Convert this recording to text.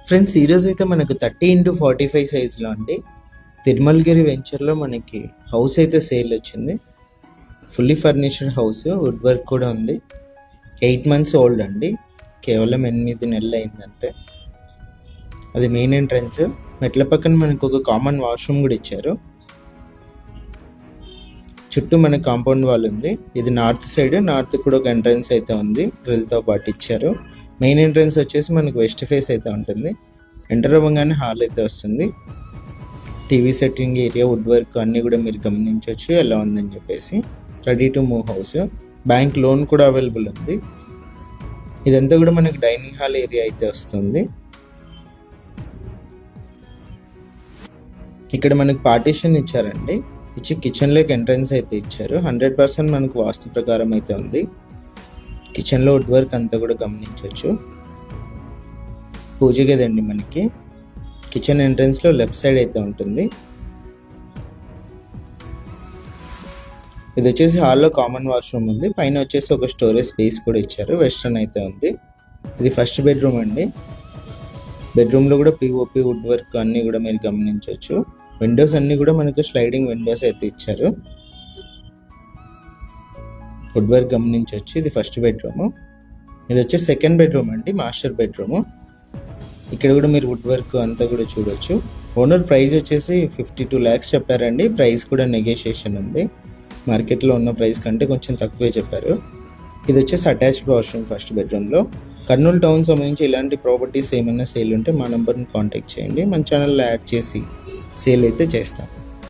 Friends, ఈరోజు అయితే మనకు 30x45 సైజులో అండి తిరుమలగిరి వెంచర్లో మనకి హౌస్ అయితే సేల్ వచ్చింది. Fully furnished house, wood work కూడా ఉంది. 8 months ఓల్డ్ అండి, కేవలం 8 నెలలు అయింది అంతే. అది మెయిన్ ఎంట్రన్స్. మెట్ల పక్కన మనకు ఒక కామన్ వాష్రూమ్ కూడా ఇచ్చారు. చుట్టూ మనకి కాంపౌండ్ వాల్ ఉంది. ఇది నార్త్ సైడ్, నార్త్ కూడా ఒక ఎంట్రన్స్ అయితే ఉంది, గ్రిల్తో పాటు ఇచ్చారు. మెయిన్ ఎంట్రన్స్ వచ్చేసి మనకు వెస్ట్ ఫేస్ అయితే ఉంటుంది. ఎంటర్ అవ్వగానే హాల్ అయితే వస్తుంది. TV setting area, wood work అన్నీ కూడా మీరు గమనించవచ్చు ఎలా ఉందని చెప్పేసి. Ready to move house. Bank loan కూడా అవైలబుల్ ఉంది. ఇదంతా కూడా మనకి డైనింగ్ హాల్ ఏరియా అయితే వస్తుంది. ఇక్కడ మనకు పార్టీషన్ ఇచ్చారండి, ఇచ్చి కిచెన్లోకి ఎంట్రన్స్ అయితే ఇచ్చారు. 100% మనకు వాస్తు ప్రకారం అయితే ఉంది. కిచెన్లో వుడ్ వర్క్ అంతా కూడా గమనించవచ్చు. పూజ గది అండి మనకి కిచెన్ ఎంట్రన్స్లో లెఫ్ట్ సైడ్ అయితే ఉంటుంది. ఇది వచ్చేసి హాల్లో కామన్ వాష్రూమ్ ఉంది. పైన వచ్చేసి ఒక స్టోరేజ్ స్పేస్ కూడా ఇచ్చారు. వెస్టర్న్ అయితే ఉంది. ఇది ఫస్ట్ బెడ్రూమ్ అండి. బెడ్రూమ్లో కూడా పిఓపి, వుడ్ వర్క్ అన్నీ కూడా మీరు గమనించవచ్చు. విండోస్ అన్నీ కూడా మనకు స్లైడింగ్ విండోస్ అయితే ఇచ్చారు. వుడ్ వర్క్ గమనించవచ్చు. ఇది ఫస్ట్ బెడ్రూమ్. ఇది వచ్చేసి సెకండ్ బెడ్రూమ్ అండి, మాస్టర్ బెడ్రూమ్. ఇక్కడ కూడా మీరు వుడ్ వర్క్ అంతా కూడా చూడొచ్చు. ఓనర్ ప్రైస్ వచ్చేసి 52 lakhs చెప్పారండి. ప్రైస్ కూడా నెగోషియేషన్ ఉంది. మార్కెట్లో ఉన్న ప్రైస్ కంటే కొంచెం తక్కువే చెప్పారు. ఇది వచ్చేసి అటాచ్డ్ వాష్రూమ్ ఫస్ట్ బెడ్రూమ్లో. కర్నూలు టౌన్ సంబంధించి ఇలాంటి ప్రాపర్టీస్ ఏమైనా సేల్ ఉంటే మా నెంబర్ని కాంటాక్ట్ చేయండి. మన ఛానల్లో యాడ్ చేసి సేల్ అయితే చేస్తాం.